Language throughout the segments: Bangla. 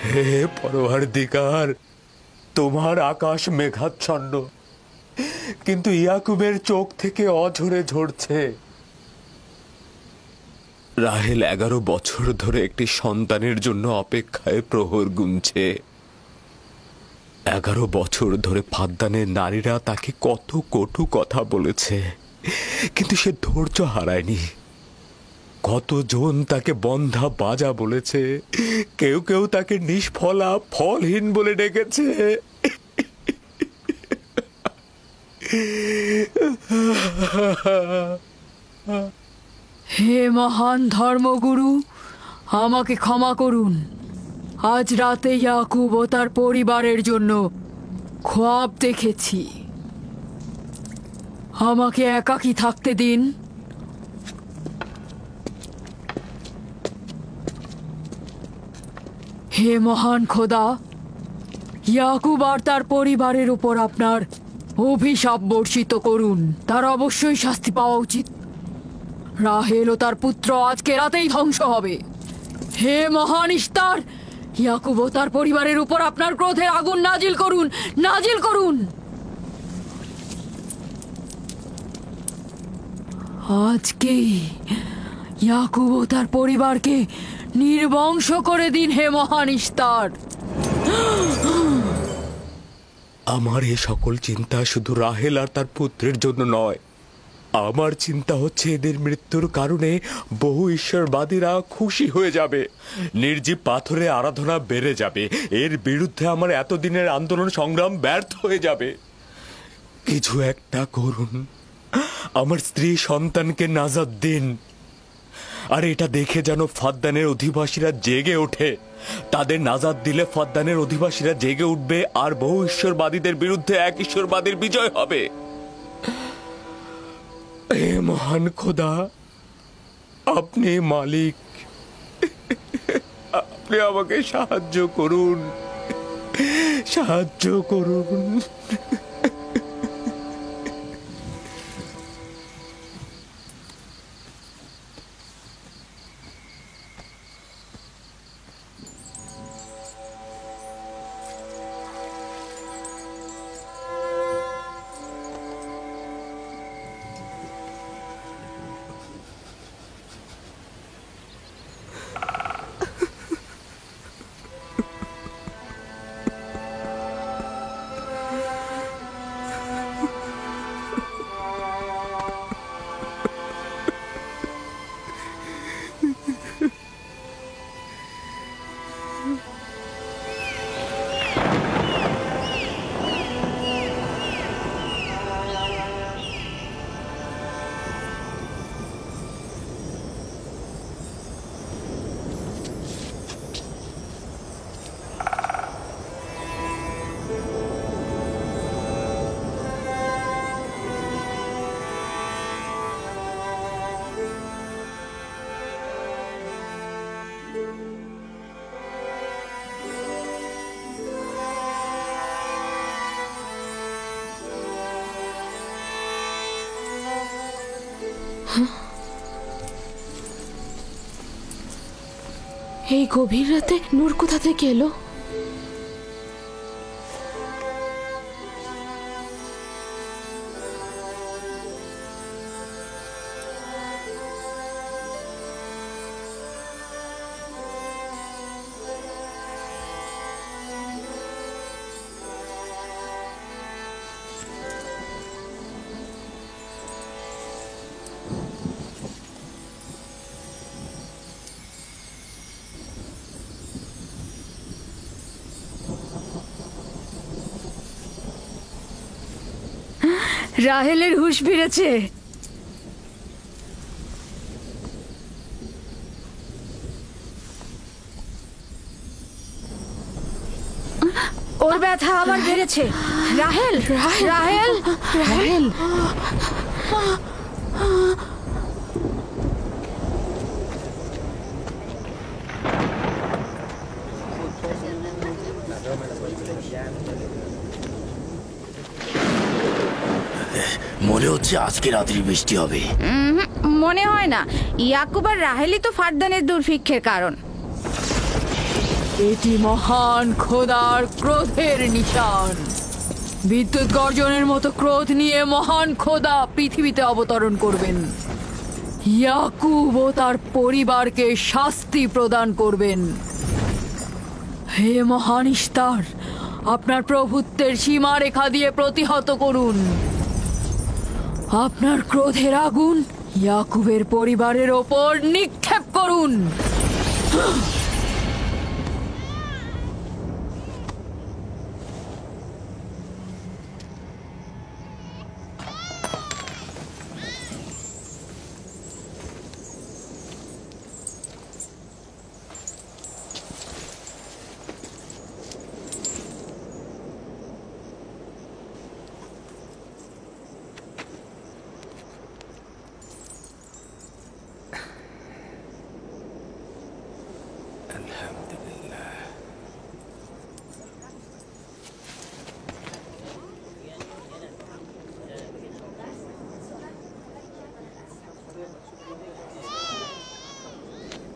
হে পরওয়ারদিগার, তোমার আকাশ মেঘাচ্ছন্ন, কিন্তু ইয়াকুবের চোখ থেকে অঝরে ঝরছে। রাহেল 11 বছর ধরে একটি সন্তানের জন্য অপেক্ষায় প্রহর গুনছে। 11 বছর ধরে ফাদ্দানের নারীরা তাকে কত কটু কথা বলেছে, কিন্তু সে ধৈর্য হারায়নি। কতজন তাকে বন্ধা বাজা বলেছে, কেউ কেউ তাকে নিষ্ফলা ফলহীন বলে ডেকেছে। হে মহান ধর্মগুরু, আমাকে ক্ষমা করুন। আজ রাতে ইয়াকুব ও তার পরিবারের জন্য খ্বাব দেখেছি। আমাকে একাকী থাকতে দিন। হে মহান খোদা, ইয়াকুব আর তার পরিবারের উপর আপনার অভিশাপ বর্ষিত করুন। তার অবশ্যই শাস্তি পাওয়া উচিত। রাহেল ও তার পুত্র আজকে রাতেই ধ্বংস হবে। হে মহান ইশতার, ইয়াকুব ও তার পরিবারের উপর আপনার ক্রোধের আগুন নাজিল করুন, নাজিল করুন। আজকেই ইয়াকুব ও তার পরিবারকে নির্বংশ করে দিন হে মহান ইশতার। আমার এ সকল চিন্তা শুধু রাহেল আর তার পুত্রের জন্য নয়। আমার চিন্তা হচ্ছে এদের মৃত্যুর কারণে বহু ঈশ্বরবাদীরা খুশি হয়ে যাবে, নির্জীব পাথরে আরাধনা বেড়ে যাবে, এর বিরুদ্ধে আমার এতদিনের আন্দোলন সংগ্রাম ব্যর্থ হয়ে যাবে। কিছু একটা করুন, আমার স্ত্রী সন্তানকে নাজাত দিন। আর এটা দেখে যেন ফাদ্দানের অধিবাসীরা জেগে ওঠে। তাদের নাজাত দিলে ফাদ্দানের অধিবাসীরা জেগে উঠবে, আর বহু ঈশ্বরবাদীদের বিরুদ্ধে এক ঈশ্বরবাদীর বিজয় হবে। হে মহান খোদা, আপনি মালিক, আপনি আমাকে সাহায্য করুন, সাহায্য করুন। এই গভীর রাতে নূর কোথা থেকে এলো? রাহেলের হুঁশ ফিরেছে। ওর ব্যথা আবার বেড়েছে। রাহেল, রাহেল, রাহেল। মনে হচ্ছে আজকে রাত্রি বৃষ্টি হবে। মনে হয় না। ইয়াকুব আর রাহেলই তো ফাদ্দানের দুর্ভিক্ষের কারণ। এটি মহান খোদার ক্রোধের নিশান। বিদ্যুৎ গর্জনের মতো ক্রোধ নিয়ে মহান খোদা পৃথিবীতে অবতরণ করবেন। ইয়াকুব ও তার পরিবারকে শাস্তি প্রদান করবেন। হে মহান ইস্তার, আপনার প্রভুত্বের সীমারেখা দিয়ে প্রতিহত করুন। আপনার ক্রোধের আগুন ইয়াকুবের পরিবারের ওপর নিক্ষেপ করুন।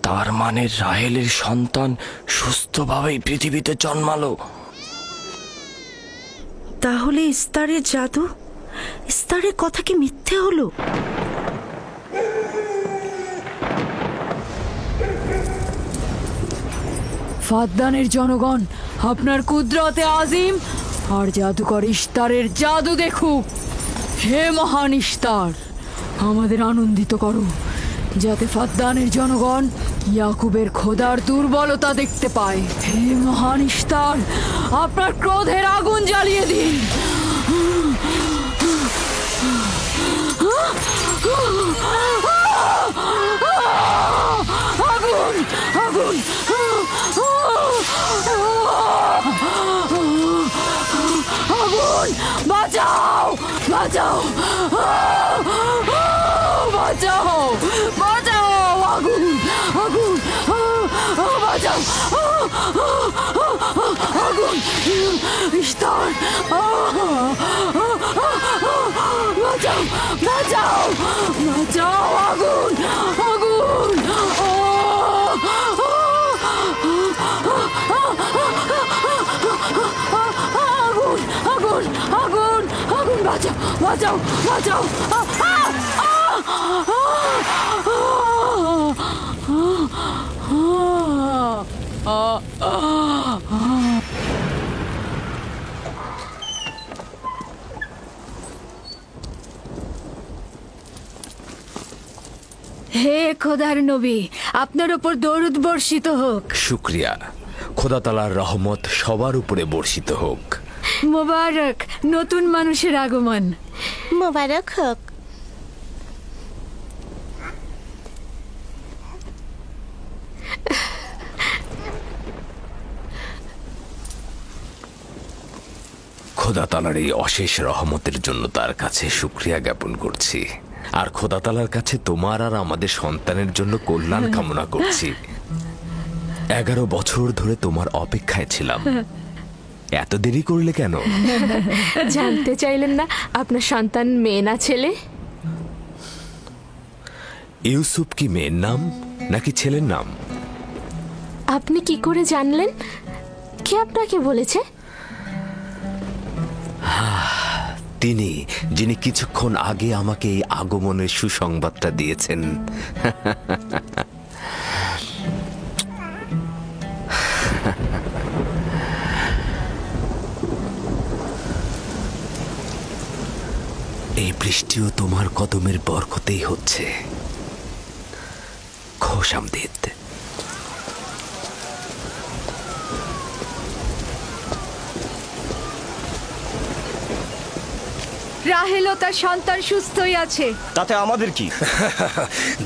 তার মানে রাহেলের সন্তান সুস্থভাবেই পৃথিবীতে জন্মালো। তাহলে ইস্তারের জাদু, ইস্তারের কথা কি মিথ্যে হলো? ফাদ্দানের জনগণ আপনার কুদরতে আজিম আর জাদুকর ইস্তারের জাদু দেখুক। হে মহান ইস্তার, আমাদের আনন্দিত করো, যাতে ফাদ্দানের জনগণ ইয়াকুবের খোদার দুর্বলতা দেখতে পায়। হে মহান ইস্তার, আপনার ক্রোধের আগুন জ্বালিয়ে দিন। আগুন, আগুন, আগুন, বাঁচাও, বাঁচাও, বাঁচাও, বাঁচাও, আগুন, আগুন, বাঁচাও, আগুন, ইস্তার, বাঁচাও, বাঁচাও, বাঁচাও, আগুন, আগুন, আগুন, আগুন, আগুন, আগুন, বাঁচাও, বাঁচাও, বাঁচাও, হে খোদার নবী, আপনার উপর দরুদ বর্ষিত হোক। শুক্রিয়া। খোদা তাআলার রহমত সবার উপরে বর্ষিত হোক। মোবারক নতুন মানুষের আগমন। মোবারক হোক। খোদা তাআলার এই অশেষ রহমতের জন্য তার কাছে শুকরিয়া জ্ঞাপন করছি, আর খোদা তাআলার কাছে তোমার আর আমাদের সন্তানের জন্য কল্যাণ কামনা করছি। 11 বছর ধরে তোমার অপেক্ষায় ছিলাম, এত দেরি করলে কেন? জানতে চাইলেন না আপনার সন্তান মেয়ে না ছেলে? ইউসুফ কি মেয়ের নাম নাকি ছেলের নাম? আপনি কি করে জানলেন? কে আপনাকে বলেছে? তিনি, যিনি কিছুক্ষণ আগে আমাকে এই আগমনের সুসংবাদটা দিয়েছেন। এই বৃষ্টিও তোমার কদমের বরকতেই হচ্ছে। খোশামদিদ। রাহেল ও তার সন্তান সুস্থই আছে। তাতে আমাদের কি?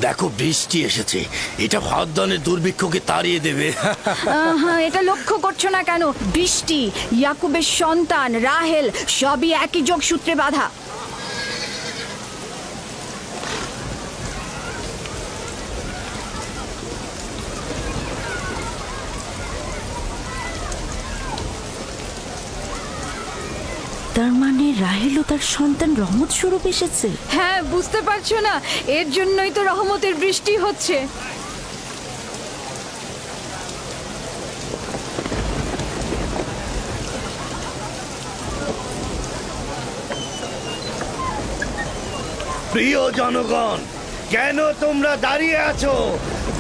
দেখো বৃষ্টি এসেছে, এটা ফাদ্দানের দুর্ভিক্ষকে তাড়িয়ে দেবে। এটা লক্ষ্য করছো না কেন? বৃষ্টি, ইয়াকুবের সন্তান, রাহেল সবই একই যোগসূত্রে বাঁধা। তার মানে রাহেল ও তার সন্তান রহমত স্বরূপ এসেছে। হ্যাঁ, বুঝতে পারছো না? এর জন্যই তো রহমতের বৃষ্টি হচ্ছে। প্রিয় জনগণ, কেন তোমরা দাঁড়িয়ে আছো?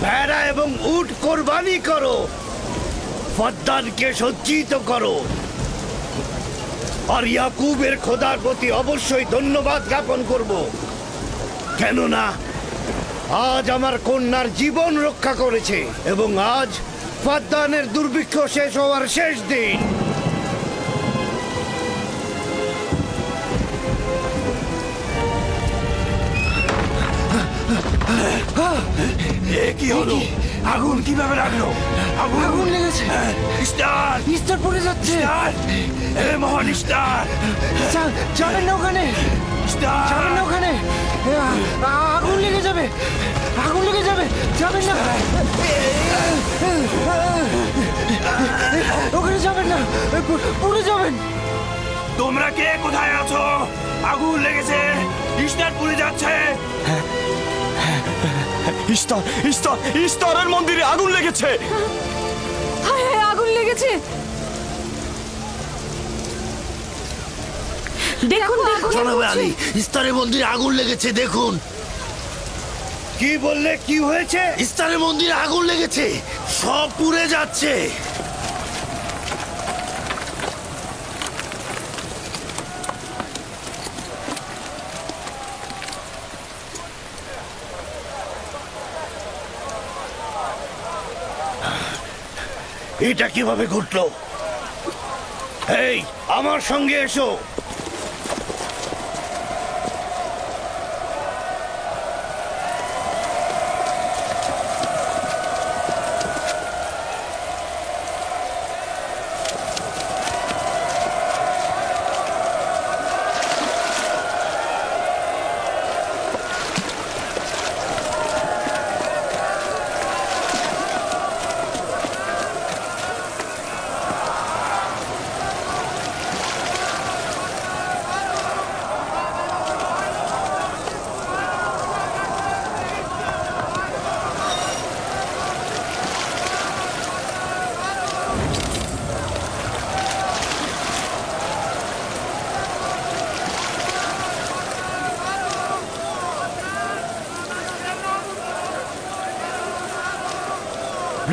ভেড়া এবং উট কোরবানি করো, ফদ্দানকে সজ্জিত করো, আর ইয়াকুবের খোদার প্রতি অবশ্যই ধন্যবাদ জ্ঞাপন করব, কেননা আজ আমার কন্যার জীবন রক্ষা করেছে এবং আজ ফদ্দানের দুর্ভিক্ষ শেষ হওয়ার শেষ দিন। কি হলো? আগুন কিভাবে লাগলো? আগুন লেগেছে। স্টার স্টার পড়ে যাচ্ছে। মহান স্টার, যাবেন না ওখানে, যাবেন না ওখানে, আগুন লেগে যাবে, আগুন লেগে যাবে, যাবেন না ওখানে, যাবেন না, পুড়ে যাবেন। তোমরা কে কোথায় আছো? আগুন লেগেছে, স্টার পুড়ে যাচ্ছে। ইস্তারের মন্দিরে আগুন লেগেছে। আগুন লেগেছে। দেখুন জনাব আলী, ইস্তারের মন্দিরে আগুন লেগেছে, দেখুন। কি বললে? কি হয়েছে? ইস্তারের মন্দিরে আগুন লেগেছে, সব পুড়ে যাচ্ছে। এটা কিভাবে ঘটলো? এই, আমার সঙ্গে এসো।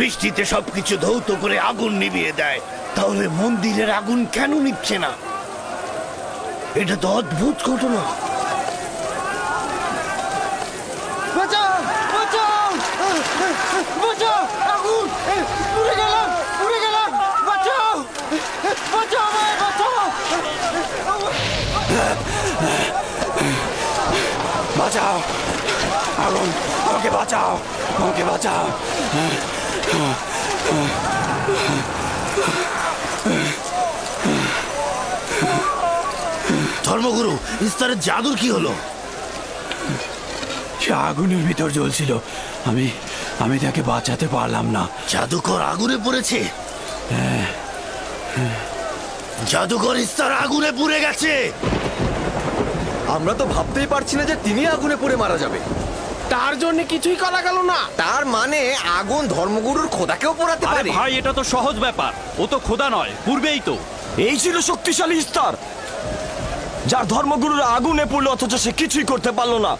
বৃষ্টিতে সবকিছু ধৌত করে আগুন নিভিয়ে দেয়, তাহলে মন্দিরের আগুন কেন নিচ্ছে না? এটা তো অদ্ভুত ঘটনা। বাঁচাও, বাঁচাও, বাঁচাও, আগুন, পুড়ে গেলাম, পুড়ে গেলাম, বাঁচাও, বাঁচাও আমায়, বাঁচাও, বাঁচাও, আগুন, আমাকে বাঁচাও, আমাকে বাঁচাও। ধর্মগুরু, ইস্তারের জাদুর কি হলো? সে আগুনের ভিতর জ্বলছিল, আমি তাকে বাঁচাতে পারলাম না। জাদুকর আগুনে পড়েছে? জাদুকর ইস্তার আগুনে পুড়ে গেছে। আমরা তো ভাবতেই পারছি না যে তিনি আগুনে পুড়ে মারা যাবে। তার জন্য কিছুই করা গেল না। তার মানে আগুন ধর্মগুরুর খোদাকেও পোড়াতে আরে পারে? ভাই, এটা তো সহজ ব্যাপার, ও তো খোদা নয়, পূর্বেই তো। এই ছিল শক্তিশালী ইস্তার, যার ধর্মগুরুরা আগুনে পড়লো অথচ সে কিছুই করতে পারলো না।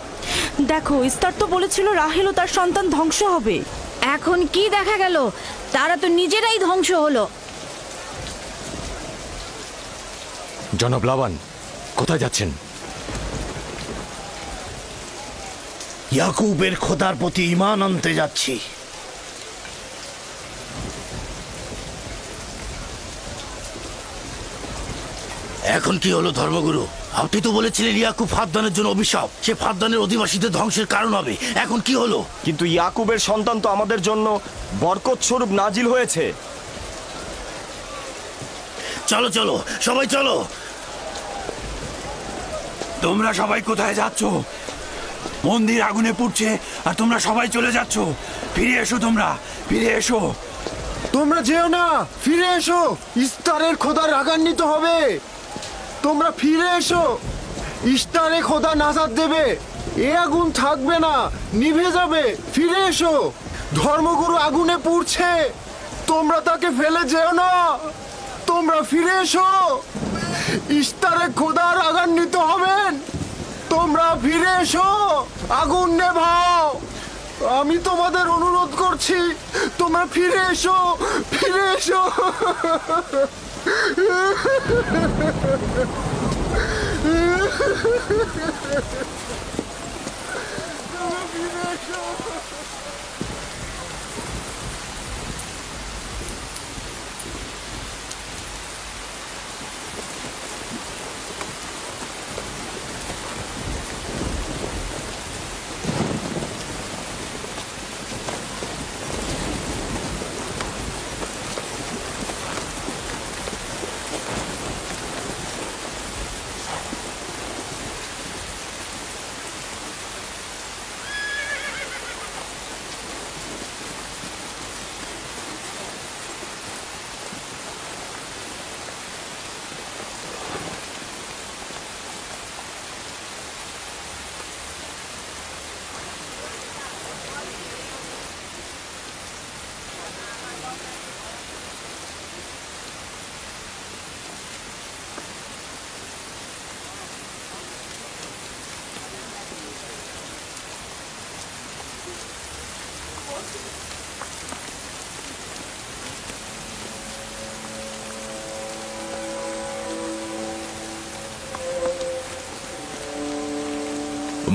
দেখো, ইস্তার তো বলেছিল রাহেল ও তার সন্তান ধ্বংস হবে। এখন কি দেখা গেল? তারা তো নিজেরাই ধ্বংস হলো। জনাব লাবান, কোথায় যাচ্ছেন? ইয়াকুবের খোদার প্রতি ঈমান আনতে যাচ্ছি। এখন কি হলো ধর্মগুরু? আপনি তো বলেছিলেন ইয়াকুব ফাদ্দানের জন্য অভিশাপ, সে ফাদ্দানের অধিবাসীদের ধ্বংসের কারণ হবে। এখন কি হলো? কিন্তু ইয়াকুবের সন্তান তো আমাদের জন্য বরকত স্বরূপ নাজিল হয়েছে। চলো চলো, সবাই চলো। তোমরা সবাই কোথায় যাচ্ছ? মন্দির আগুনে পুড়ছে আর তোমরা সবাই চলে যাচ্ছ। ফিরে এসো, তোমরা ফিরে এসো। তোমরা যেও না, ফিরে এসো, ইস্তারের খোদা রাগান্বিত হবে। তোমরা ফিরে এসো, ইস্তারে খোদা নাজাত দেবে, এ আগুন থাকবে না, নিভে যাবে। ফিরে এসো, ধর্মগুরু আগুনে পুড়ছে, তোমরা তাকে ফেলে যেও না, তোমরা ফিরে এসো, ইস্তারে খোদা রাগান্বিত হবেন। তোমরা ফিরে এসো, আগুন নেভাও। আমি তোমাদের অনুরোধ করছি, তোমরা ফিরে এসো, ফিরে এসো।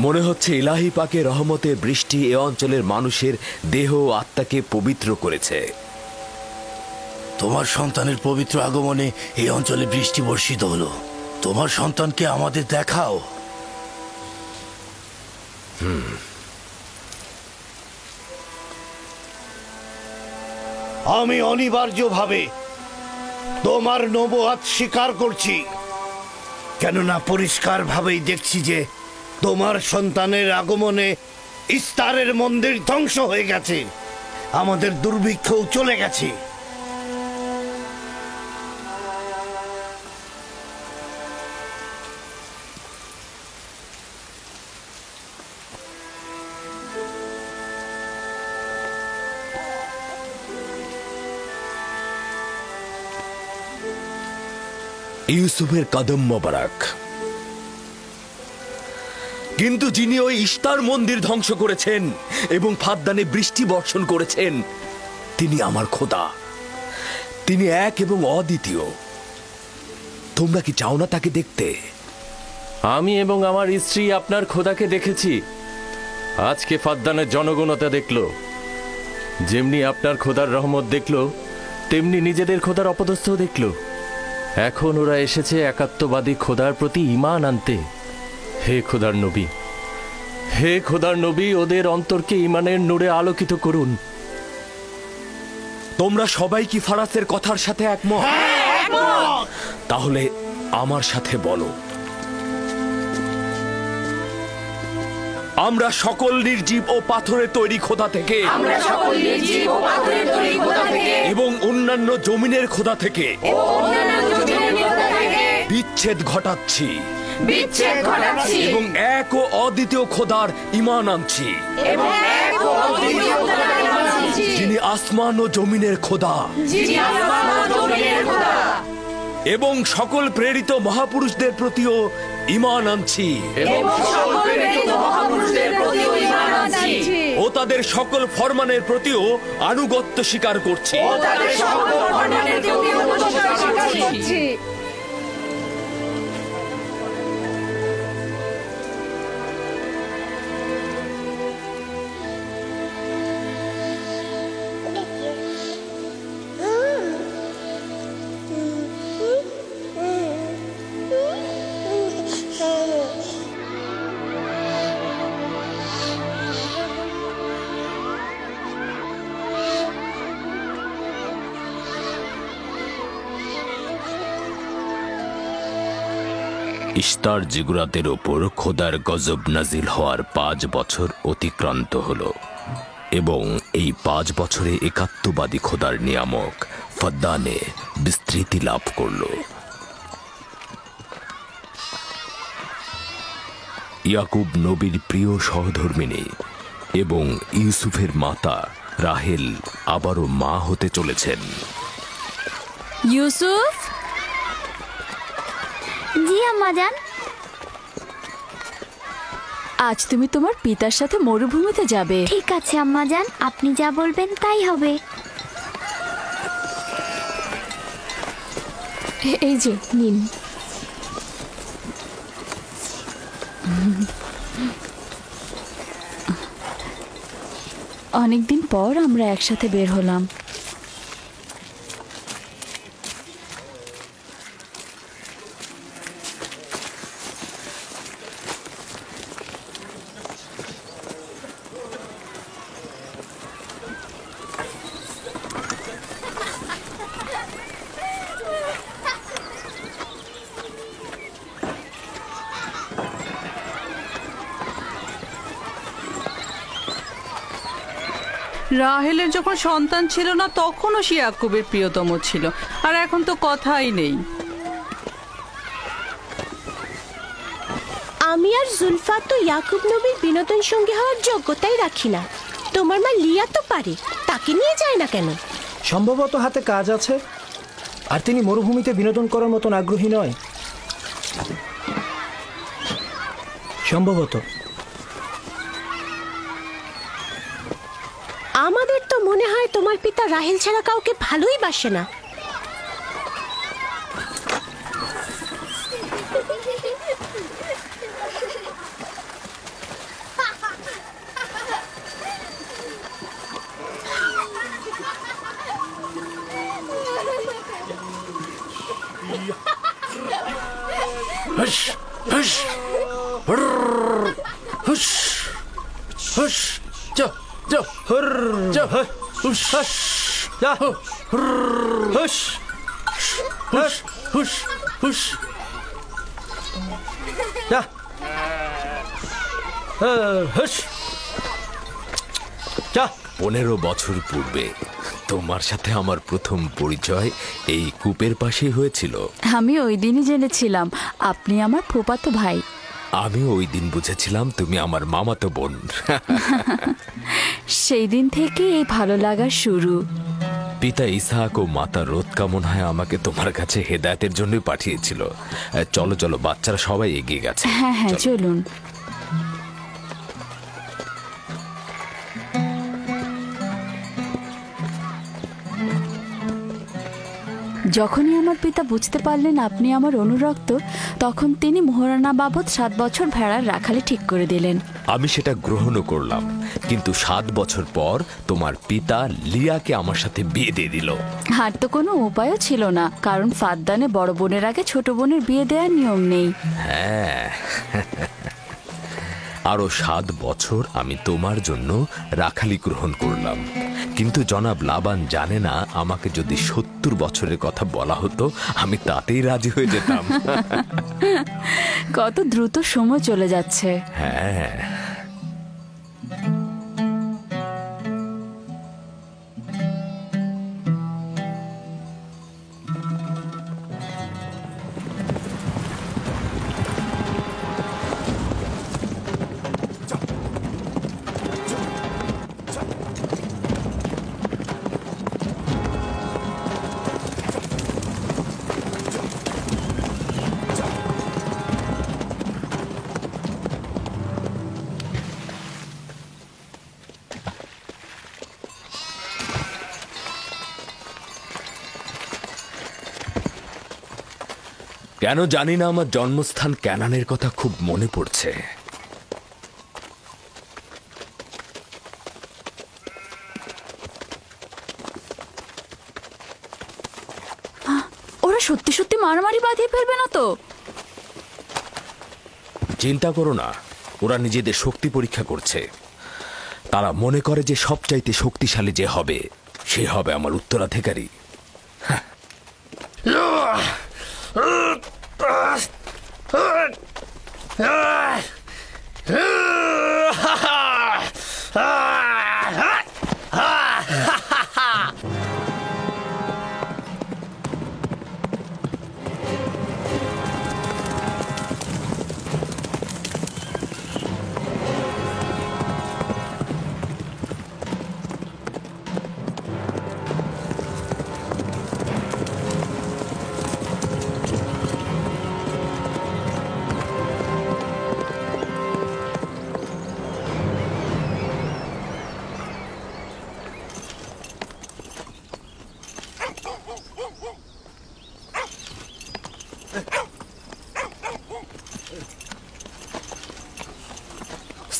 মনে হচ্ছে ইলাহি পাকের রহমতে বৃষ্টি এ অঞ্চলের মানুষের দেহ ও আত্মাকে পবিত্র করেছে। তোমার সন্তানের পবিত্র আগমনে এই অঞ্চলে বৃষ্টি বর্ষিত হলো। তোমার সন্তানকে আমাদের দেখাও। আমি অনিবার্যভাবে তোমার নবুয়াত স্বীকার করছি, কেননা পরিষ্কারভাবেই দেখছি যে তোমার সন্তানের আগমনে ইস্তারের মন্দির ধ্বংস হয়ে গেছে, আমাদের দুর্ভিক্ষও চলে গেছে। ইউসুফের কদম মোবারক। কিন্তু যিনি ওই ইস্তার মন্দির ধ্বংস করেছেন এবং ফাদ্দানে বৃষ্টি বর্ষণ করেছেন, তিনি আমার খোদা। তিনি এক এবং অদ্বিতীয়। তোমরা কি চাও না তাকে দেখতে? আমি এবং আমার স্ত্রী আপনার খোদাকে দেখেছি। আজকে ফাদ্দানের জনগণতা দেখল। যেমনি আপনার খোদার রহমত দেখল, তেমনি নিজেদের খোদার অপদস্থ দেখল। এখন ওরা এসেছে একাত্মবাদী খোদার প্রতি ঈমান আনতে। হে খোদার নবী, হে খোদার নবী, ওদের অন্তরকে ঈমানের নূরে আলোকিত করুন। তোমরা সবাই কি ফারাসের কথার সাথে একমত? তাহলে আমার সাথে বলো, আমরা সকল নির্জীব ও পাথরের তৈরি খোদা থেকে এবং অন্যান্য জমিনের খোদা থেকে বিচ্ছেদ ঘটাচ্ছি এবং এক ও অদ্বিতীয় খোদার ঈমান আনছি, যিনি আসমান ও জমিনের খোদা, এবং সকল প্রেরিত মহাপুরুষদের প্রতিও ঈমান আনছি ও তাদের সকল ফরমানের প্রতিও আনুগত্য স্বীকার করছি। ইস্তার জিগুরাতের ওপর খোদার গজব নাজিল হওয়ার 5 বছর অতিক্রান্ত হল এবং এই 5 বছরে একাত্মবাদী খোদার নিয়ামক ফাদ্দানে বিস্তৃতি লাভ করল। ইয়াকুব নবীর প্রিয় সহধর্মিণী এবং ইউসুফের মাতা রাহেল আবারও মা হতে চলেছেন। ইউসুফ, জি আম্মাজান। আজ তুমি তোমার পিতার সাথে মরুভূমিতে যাবে। ঠিক আছে আম্মাজান, আপনি যা বলবেন তাই হবে। এই যে নিন। অনেকদিন পর আমরা একসাথে বের হলাম। রাহেলের যখন সন্তান ছিল না তখনও সে ইয়াকুবের প্রিয়তম ছিল, আর এখন তো কথাই নেই। আমি আর জুলফা তো ইয়াকুব নবীর বিনোদন সঙ্গী হওয়ার যোগ্যতাই রাখি না। তোমার মা লিয়া তো পারে, তাকে নিয়ে যায় না কেন? সম্ভবত হাতে কাজ আছে, আর তিনি মরুভূমিতে বিনোদন করার মতন আগ্রহী নয়। সম্ভবত। আমাদের তো মনে হয় তোমার পিতা রাহেল ছাড়া কাউকে ভালোই বাসে না। হুশ হুশ হুশ হুশ যা যা যা হুশ যা হুশ হুশ হুশ হুশ যা হুশ যা। 15 বছর পূর্বে তোমার সাথে আমার প্রথম পরিচয় এই কূপের পাশেই হয়েছিল। আমি ওই দিনই জেনেছিলাম আপনি আমার ফুফাতো ভাই। আমি ওই দিন বুঝেছিলাম তুমি আমার মামাতো বোন। সেই দিন থেকে এই ভালো লাগার শুরু। পিতা ইসহাক ও মাতা রোৎকা মনে হয় আমাকে তোমার কাছে হেদায়েতের জন্যই পাঠিয়েছিল। চলো চলো, বাচ্চারা সবাই এগিয়ে গেছে। হ্যাঁ হ্যাঁ চলুন। যখনই আমার পিতা বুঝতে পারলেন আপনি আমার অনুরক্ত, তখন তিনি মোহরানা বাবদ 7 বছর ভেড়ার রাখালি ঠিক করে দিলেন। আমি সেটা গ্রহণও করলাম, কিন্তু 7 বছর পর তোমার পিতা লিয়াকে আমার সাথে বিয়ে দিয়ে দিল। আর তো কোনো উপায়ও ছিল না, কারণ ফাদ্দানে বড় বোনের আগে ছোট বোনের বিয়ে দেওয়ার নিয়ম নেই। হ্যাঁ, আরো 7 বছর আমি তোমার জন্য রাখালি গ্রহণ করলাম, কিন্তু জনাব লাবান জানে না আমাকে যদি 70 বছরের কথা বলা হতো আমি তাতেই রাজি হয়ে যেতাম। কত দ্রুত সময় চলে যাচ্ছে। হ্যাঁ, কেন জানি না আমার জন্মস্থান ক্যানানের কথা খুব মনে পড়ছে। ওরা সত্যি সত্যি মারামারি বাঁধিয়ে ফেলবে না তো? চিন্তা করো না, ওরা নিজেদের শক্তি পরীক্ষা করছে। তারা মনে করে যে সবচাইতে শক্তিশালী যে হবে সে হবে আমার উত্তরাধিকারী।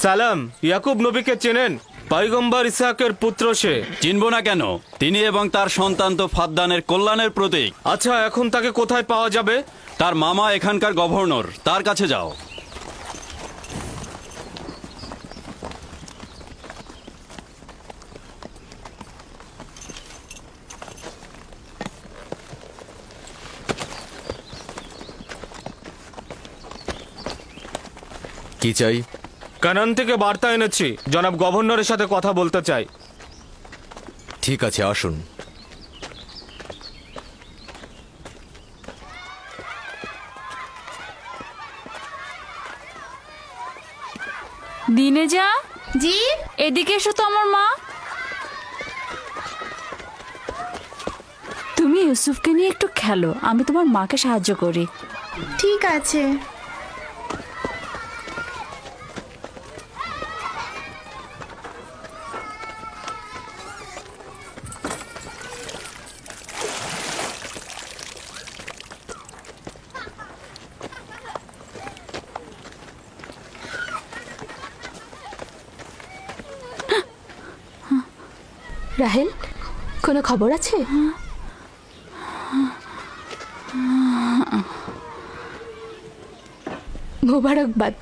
সালাম, ইয়াকুব নবীকে চেনেন? পয়গম্বর ইসহাকের পুত্র সে। চিনব না কেন? তিনি এবং তার সন্তান তো ফাদ্দানের কল্যাণের প্রতীক। আচ্ছা, এখন তাকে কোথায় পাওয়া যাবে? তার মামা এখানকার গভর্নর, তার কাছে যাও। কি চাই? কানান থেকে বার্তা এনেছি, জনাব গভর্নরের সাথে কথা বলতে চাই। ঠিক আছে, আসুন। দিনে যা জি, এদিকে এসো তো আমার মা। তুমি ইউসুফকে নিয়ে একটু খেলো, আমি তোমার মাকে সাহায্য করি। ঠিক আছে। রাহেল, কোনো খবর আছে? মোবারকবাদ।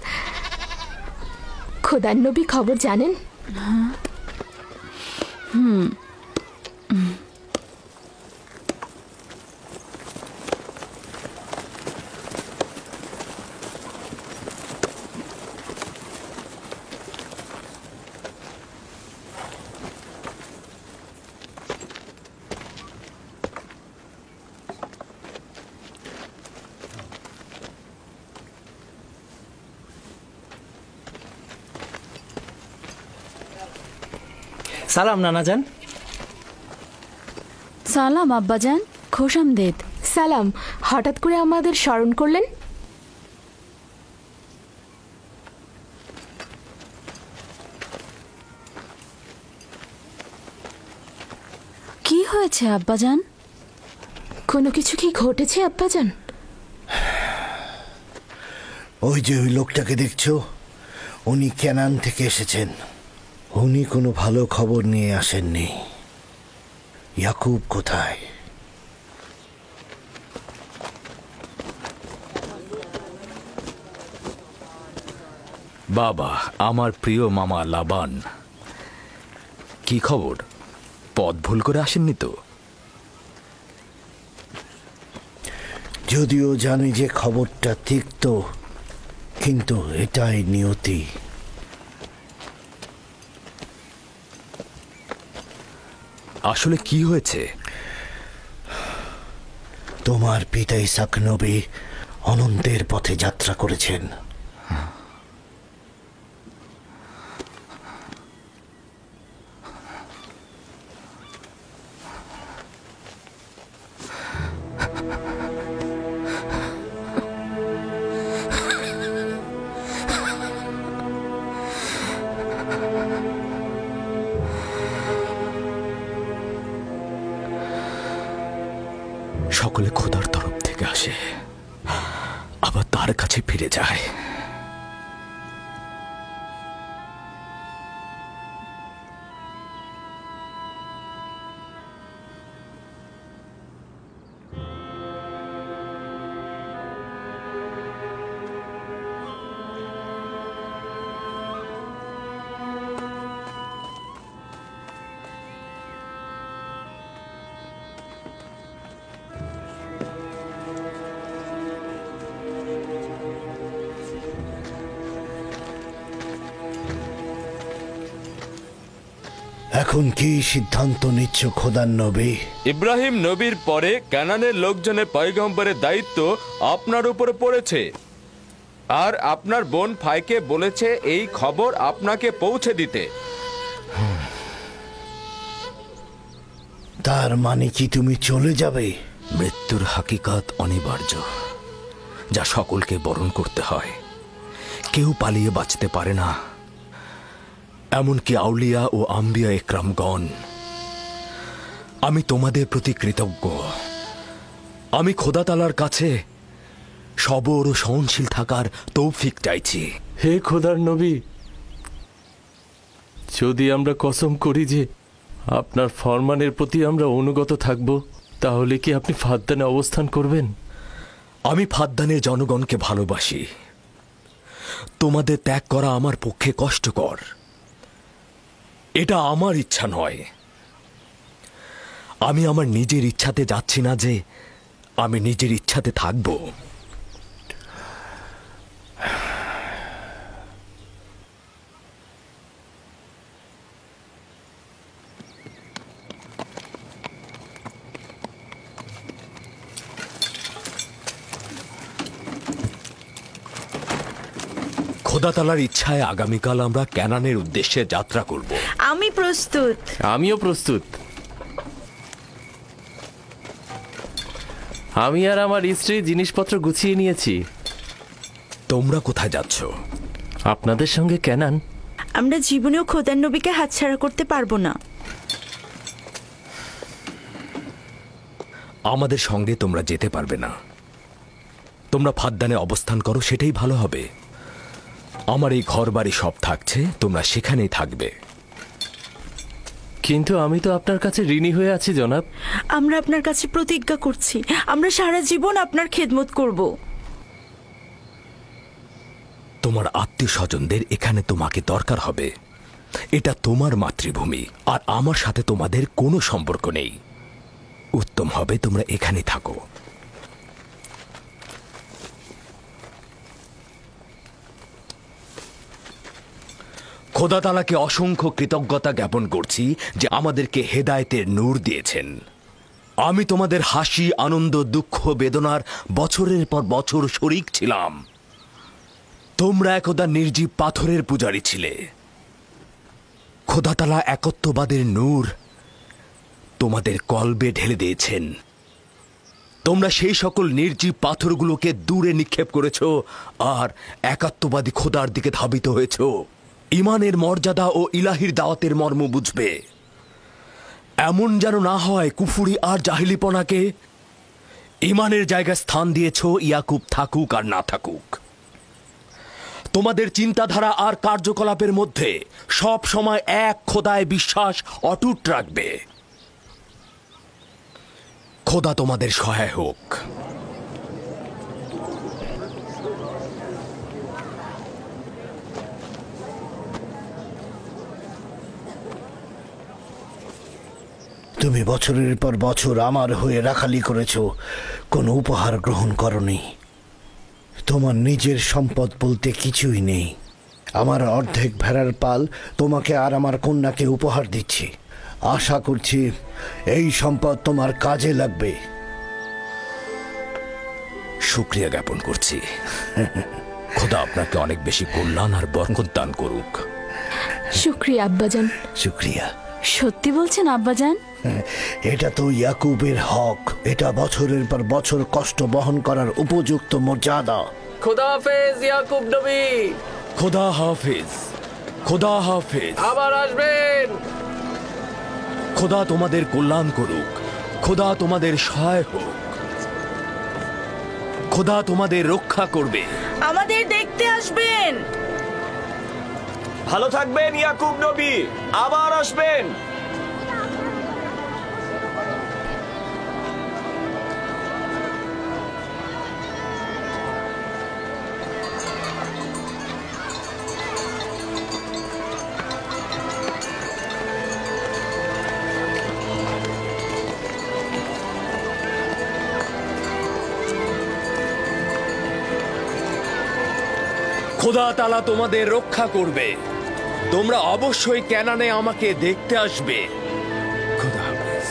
খোদার নবী খবর জানেন? সালাম নানাজান। সালাম আব্বাজান, খোশামদেদ। সালাম, হঠাৎ করে আমাদের স্মরণ করলেন? কি হয়েছে আব্বাজান? কোনো কিছু কি ঘটেছে আব্বাজান? ওই যে ওই লোকটাকে দেখছো, উনি কেনান থেকে এসেছেন। উনি কোনো ভালো খবর নিয়ে আসেননি। ইয়াকুব কোথায়? বাবা, আমার প্রিয় মামা লাবান, কি খবর? পথ ভুল করে আসেননি তো? যদিও জানি যে খবরটা তিক্ত, কিন্তু এটাই নিয়তি। আসলে কি হয়েছে? তোমার পিতা ইসহাক নবী অনন্তের পথে যাত্রা করেছেন। সকলে খোদার তরফ থেকে আসে, আবার তার কাছে ফিরে যায়। এখন কি সিদ্ধান্ত নিচ্ছ খোদার নবী? ইব্রাহিম নবীর পরে কানানের লোকজনের পয়গম্বরের দায়িত্ব আপনার উপরে পড়েছে, আর আপনার বোন ফাইকে বলেছে এই খবর আপনাকে পৌঁছে দিতে। তার মানে কি তুমি চলে যাবে? মৃত্যুর হাকিকাত অনিবার্য, যা সকলকে বরণ করতে হয়। কেউ পালিয়ে বাঁচতে পারে না, এমনকি আউলিয়া ও আম্বিয়া একরামগণ। আমি তোমাদের প্রতি কৃতজ্ঞ। আমি খোদা তাআলার কাছে সবর ও সহনশীল থাকার তৌফিক চাইছি। হে খোদার নবী, যদি আমরা কসম করি যে আপনার ফরমানের প্রতি আমরা অনুগত থাকব, তাহলে কি আপনি ফাদ্দানে অবস্থান করবেন? আমি ফাদ্দানের জনগণকে ভালোবাসি। তোমাদের ত্যাগ করা আমার পক্ষে কষ্টকর। এটা আমার ইচ্ছা নয়। আমি আমার নিজের ইচ্ছাতে যাচ্ছি না যে আমি নিজের ইচ্ছাতে থাকব। খোদা তাআলার ইচ্ছায় আগামীকাল আমরা ক্যানানের উদ্দেশ্যে যাত্রা করব। আমি প্রস্তুত। আমিও প্রস্তুত। আমি আর আমার স্ত্রী জিনিসপত্র গুছিয়ে নিয়েছি। তোমরা কোথায় যাচ্ছ? আপনাদের সঙ্গে ক্যানান। আমরা জীবনেও খোদার নবীকে হাতছাড়া করতে পারবো না। আমাদের সঙ্গে তোমরা যেতে পারবে না। তোমরা ফাদ্দানে অবস্থান করো, সেটাই ভালো হবে। আমার এই ঘর বাড়ি সব থাকছে, তোমরা সেখানেই থাকবে। কিন্তু আমি তো আপনার কাছে ঋণী হয়ে আছি জনাব। আমরা আপনার কাছে প্রতিজ্ঞা করছি, আমরা সারা জীবন আপনার খেদমত করব। তোমার আত্মীয় স্বজনদের এখানে তোমাকে দরকার হবে। এটা তোমার মাতৃভূমি, আর আমার সাথে তোমাদের কোনো সম্পর্ক নেই। উত্তম হবে তোমরা এখানে থাকো। খোদা তাআলাকে অসংখ্য কৃতজ্ঞতা জ্ঞাপন করছি যে আমাদেরকে হেদায়েতের নূর দিয়েছেন। আমি তোমাদের হাসি, আনন্দ, দুঃখ, বেদনার বছরের পর বছর শরিক ছিলাম। তোমরা একদা নির্জীব পাথরের পূজারী ছিলে। খোদা তাআলা একত্ববাদের নূর তোমাদের কলবে ঢেলে দিয়েছেন। তোমরা সেই সকল নির্জীব পাথরগুলোকে দূরে নিক্ষেপ করেছ আর একাত্মবাদী খোদার দিকে ধাবিত হয়েছ। ইমানের মর্যাদা ও ইলাহির দাওয়াতের মর্ম বুঝবে। এমন যেন না হয় কুফুরি আর জাহিলিপনাকে ইমানের জায়গায় স্থান দিয়েছ, ইয়াকুব থাকুক আর না থাকুক। তোমাদের চিন্তাধারা আর কার্যকলাপের মধ্যে সব সময় এক খোদায় বিশ্বাস অটুট রাখবে। খোদা তোমাদের সহায় হোক। তুমি বছরের পর বছর আমার হয়ে রাখালি করেছ, কোনো উপহার গ্রহণ করনি। তোমার নিজের সম্পদ বলতে কিছুই নেই। আমার অর্ধেক ভেড়ার পাল তোমাকে আর আমার কন্যাকে উপহার দিচ্ছি। আশা করছি এই সম্পদ তোমার কাজে লাগবে। শুকরিয়া জ্ঞাপন করছি। খোদা আপনাকে অনেক বেশি কল্যাণ আর বরকত দান করুক। শুকরিয়া আব্বাজান। শুকরিয়া। সত্যি বলছেন আব্বাজান? এটা তো ইয়াকুবের হক। এটা বছরের পর বছর কষ্ট বহন করার উপযুক্ত মর্যাদা। খোদা হাফেজ ইয়াকুব নবী। খোদা হাফেজ। খোদা হাফেজ। আবার আসবেন। খোদা তোমাদের কল্যাণ করুক। খোদা তোমাদের সহায় হোক। খোদা তোমাদের রক্ষা করবে। আমাদের দেখতে আসবেন। ভালো থাকবেন ইয়াকুব নবী, আবার আসবেন। খোদা তাআলা তোমাদের রক্ষা করবে। তোমরা অবশ্যই ক্যানানে আমাকে দেখতে আসবে। খোদা হাফেজ।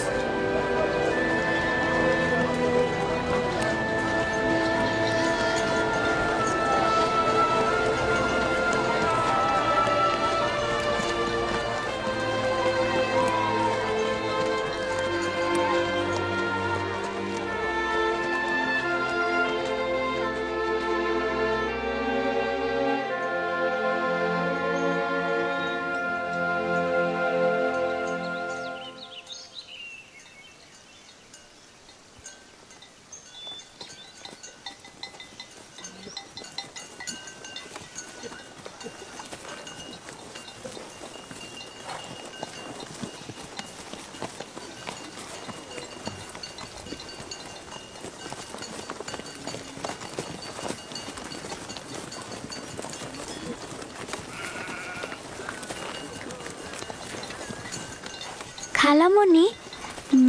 খালামণি,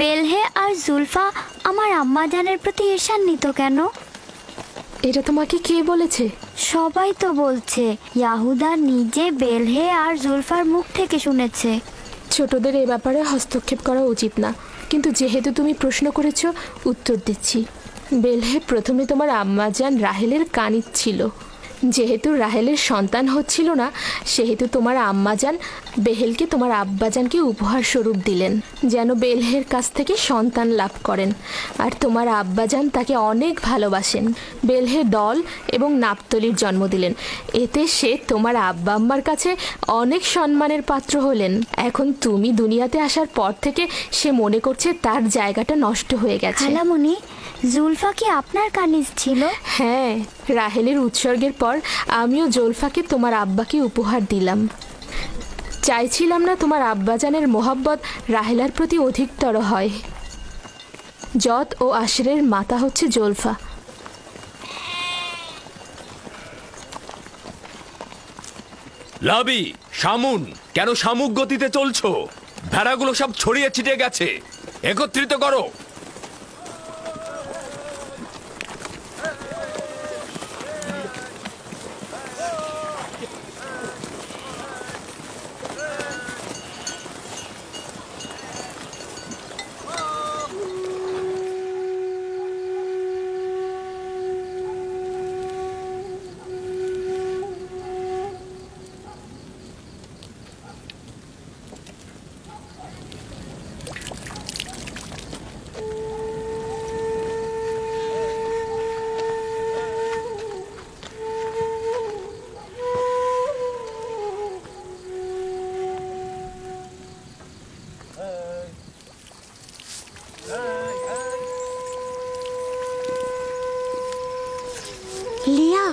বেলহে আর জুলফা আমার আম্মাজানের প্রতি ঈর্ষান্বিত কেন? এটা তোমাকে কে বলেছে? সবাই তো বলছে। ইয়াহুদা নিজে বেলহে আর জুলফার মুখ থেকে শুনেছে। ছোটদের এ ব্যাপারে হস্তক্ষেপ করা উচিত না, কিন্তু যেহেতু তুমি প্রশ্ন করেছো উত্তর দিচ্ছি। বেলহে প্রথমে তোমার আম্মাজান রাহেলের কানিজ ছিল। যেহেতু রাহেলের সন্তান হচ্ছিল না, সেহেতু তোমার আম্মাজান বেহেলকে তোমার আব্বাজানকে উপহার স্বরূপ দিলেন, যেন বেলহের কাছ থেকে সন্তান লাভ করেন। আর তোমার আব্বাজান তাকে অনেক ভালোবাসেন। বেলহে দল এবং নাপতলির জন্ম দিলেন। এতে সে তোমার আব্বা আম্মার কাছে অনেক সম্মানের পাত্র হলেন। এখন তুমি দুনিয়াতে আসার পর থেকে সে মনে করছে তার জায়গাটা নষ্ট হয়ে গেছে। খালামণি, জুলফা কি আপনার কানিজ ছিল? হ্যাঁ, রাহেলের উৎসর্গের পর আমিও জুলফাকে তোমার আব্বাকে উপহার দিলাম। চাইছিলাম না তোমার আব্বাজানের মোহাব্বত রাহেলার প্রতি অধিকতর হয়। জত ও আশরের মাতা হচ্ছে জুলফা। লাবি, শামুন, কেন শামুক গতিতে চলছো? ভেড়াগুলো সব ছড়িয়ে ছিটিয়ে গেছে, একত্রিত করো। লিয়া,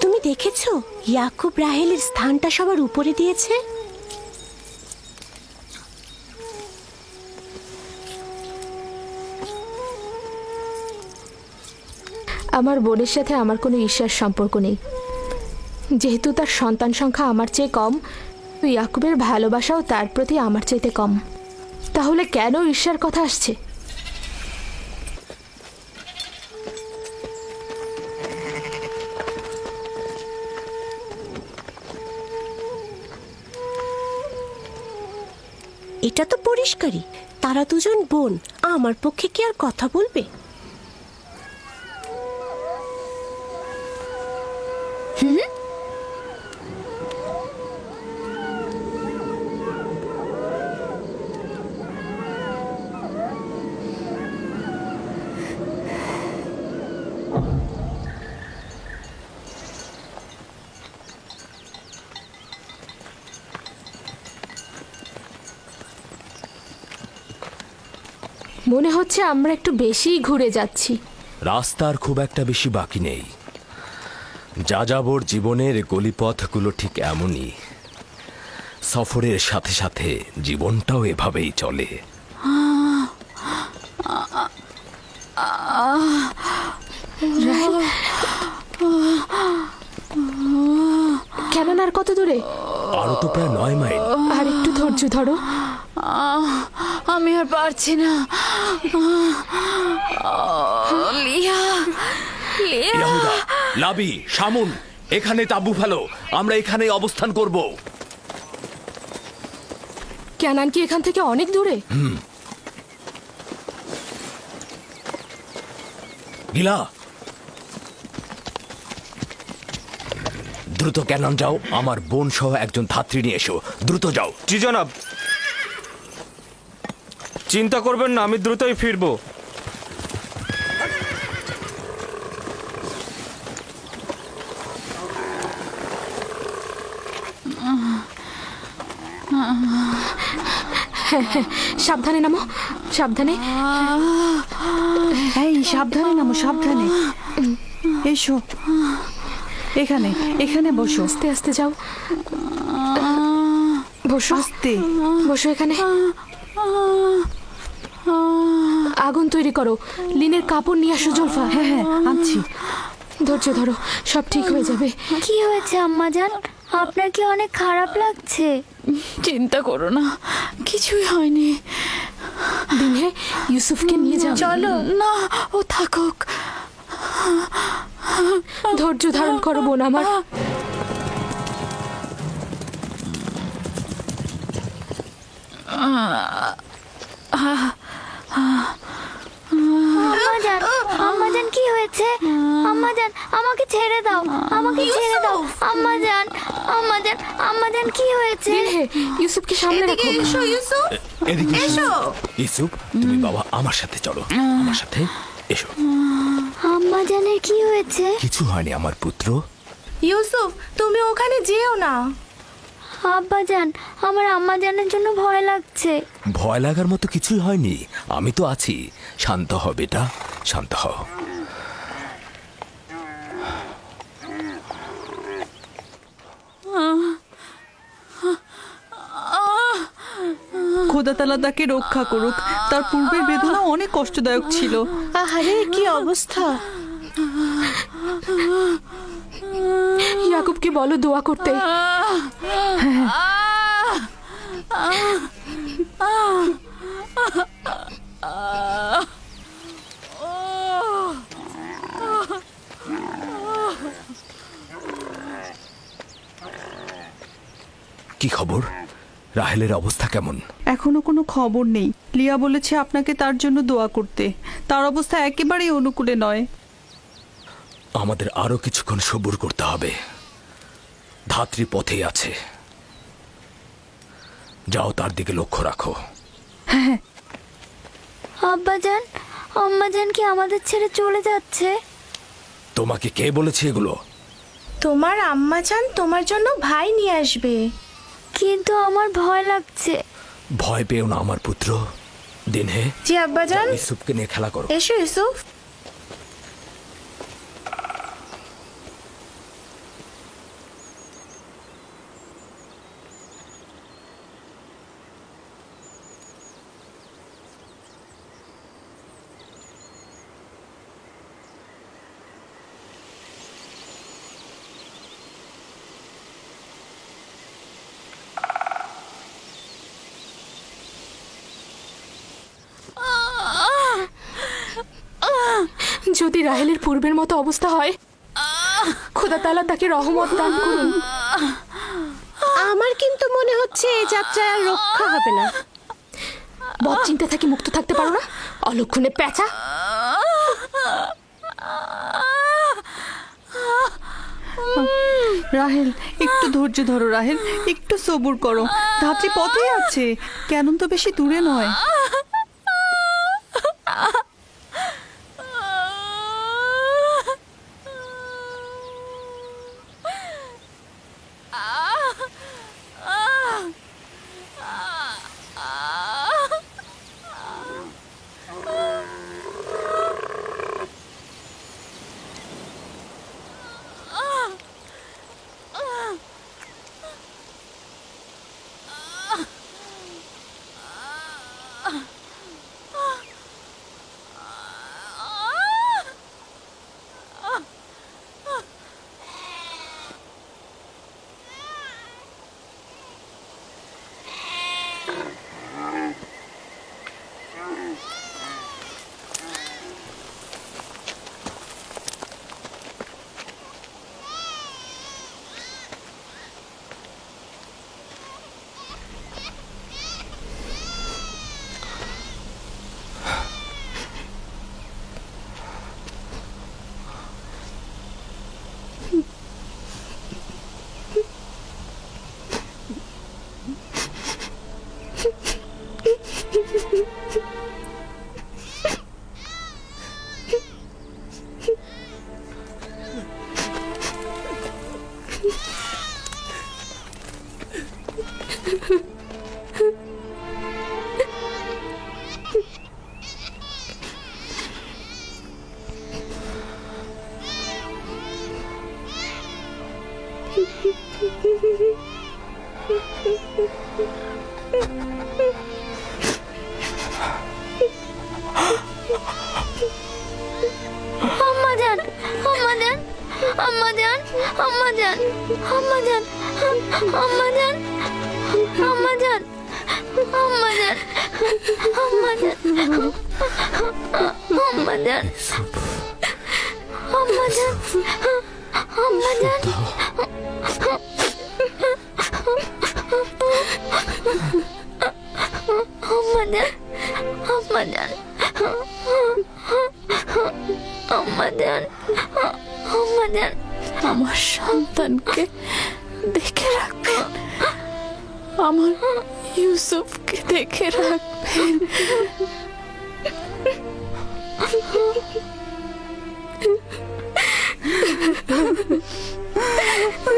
তুমি দেখেছো ইয়াকুব রাহেলের স্থানটা সবার উপরে দিয়েছে? আমার বোনের সাথে আমার কোনো ঈর্ষার সম্পর্ক নেই। যেহেতু তার সন্তান সংখ্যা আমার চেয়ে কম, ইয়াকুবের ভালোবাসাও তার প্রতি আমার চাইতে কম। তাহলে কেন ঈর্ষার কথা আসছে? এটা তো পরিষ্কারই, তারা দুজন বোন। আমার পক্ষে কি আর কথা বলবে? মনে হচ্ছে আমরা একটু বেশিই ঘুরে যাচ্ছি। রাস্তার খুব একটা বেশি বাকি নেই। যাযাবর জীবনের গলিপথগুলো ঠিক এমনই। সফরের সাথে সাথে জীবনটাও এভাবেই চলে। কেন আর কত দূরে? আরো তো প্রায় 9 মাইল। আর একটু ধৈর্য ধরো। আমি আর পারছি না। লিয়া, লিয়া। ইয়াহুদা, লাবি, শামুন, এখানে তাঁবু ফেলো। আমরা এখানে অবস্থান করব। ক্যানান কি এখান থেকে অনেক দূরে? গিলা, দ্রুত ক্যানন যাও। আমার বোন সহ একজন ধাত্রী নিয়ে এসো। দ্রুত যাও। জি জনাব। চিন্তা করবেন না, আমি দ্রুতই ফিরবো। সাবধানে নামো, সাবধানে। এই সাবধানে নামো, সাবধানে। এসো, এখানে এখানে বসো। আস্তে আস্তে যাও। বসো, আস্তে বসো এখানে। আগুন তৈরি করো। লিনের কাপড় নিয়ে আসো জুলফা। হ্যাঁ হ্যাঁ, আনছি। ধৈর্য ধরো, সব ঠিক হয়ে যাবে। কি হয়েছে আম্মাজান? আপনার কি অনেক খারাপ লাগছে? চিন্তা করো না, কিছুই হয়নি। দিনে ইউসুফকে নিয়ে যাও। চলো। না, ও থাকুক। ধৈর্য ধারণ করো বোন আমার। আম্মাজান কি হয়েছে? আম্মাজান আমাকে ছেড়ে দাও, আমাকে ছেড়ে দাও। আম্মাজান আম্মাজান আম্মাজান কি হয়েছে? ইউসুফকে সামনে রাখো। এসো ইউসুফ, এদিকে এসো। ইউসুফ, তুমি বাবা আমার সাথে চলো, আমার সাথে এসো। আম্মাজানের কি হয়েছে? কিছু হয়নি আমার পুত্র। ইউসুফ, তুমি ওখানে যেও না। আব্বাজান, আমার আম্মাজানের জন্য ভয় লাগছে। ভয় লাগার মতো কিছুই হয়নি, আমি তো আছি। শান্ত হ বেটা, শান্ত হ। খোদা তাআলা তাকে রক্ষা করুক। তার পূর্বের বেদনা অনেক কষ্টদায়ক ছিল। আহারে কি অবস্থা। ইয়াকুবকে বলো দোয়া করতে। কি খবর? রাহেলের অবস্থা কেমন? এখনো কোনো খবর নেই। লিয়া বলেছে আপনাকে তার জন্য দোয়া করতে। তার অবস্থা একেবারেই অনুকূলে নয়। আমাদের আরো কিছুক্ষণ সবুর করতে হবে। ধাত্রী পথেই আছে, যাও তার দিকে লক্ষ্য রাখো। আব্বাজান, আম্মাজান কি আমাদের ছেড়ে চলে যাচ্ছে? তোমাকে কে বলেছে এগুলো? তোমার আম্মাজান তোমার জন্য ভাই নিয়ে আসবে। কিন্তু আমার ভয় লাগছে। ভয় পেও না আমার পুত্র। দিনহে, জি আব্বাজান। ইউসুফকে নিয়ে খেলা করো। এসো ইউসুফ। যদি রাহেলের পূর্বের মতো অবস্থা হয়, খোদা তাআলা তাকে রহমত দান করুন। আমার কিন্তু মনে হচ্ছে এই যাত্রায় আর রক্ষা হবে না। বদ চিন্তা থেকে মুক্ত থাকতে পারো না, অলক্ষণে পেঁচা। রাহেল, একটু ধৈর্য ধরো রাহেল, একটু সবুর করো। ধাত্রী পথেই আছে, কেন তো বেশি দূরে নয়। আম্মাজান, আম্মাজান, আম্মাজান, আম্মাজান, আম্মা জান, আম্মা জান, আম্মা জান, আম্মা জান, আম্মা জান, আম্মা জান, আম্মা জান, আম্মা জান, আম্মা জান, আম্মা জান, আম্মা জান, আমার সন্তানকে দেখে রাখবেন, আমার ইউসুফকে দেখে রাখবেন।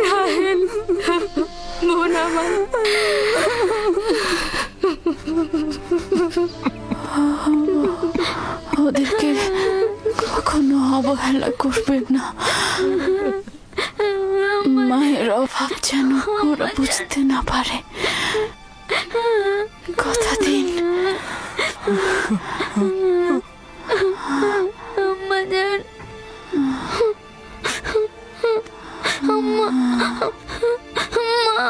রাহেল, বোন আমার, ওদেরকে কখনো অবহেলা করবেন না। মায়ের অভাব যেন ওরা বুঝতে না পারে, কথা দিন। আম্মা জান, আম্মা, আম্মা, আম্মা,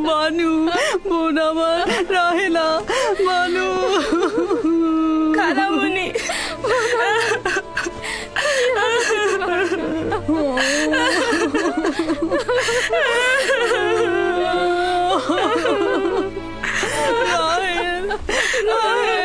মানু, বোন আমার, রাহেলা, মানু, খালামণি, রাহেল, রাহেল।